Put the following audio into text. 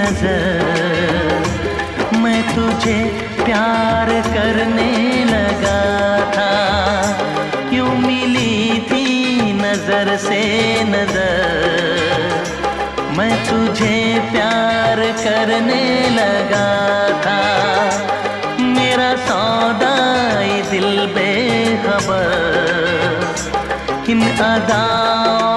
नजर, मैं तुझे प्यार करने लगा था। यूं मिली थी नजर से नजर, मैं तुझे प्यार करने लगा था। मेरा सौदा ये दिल बेखबर, इन अदाओं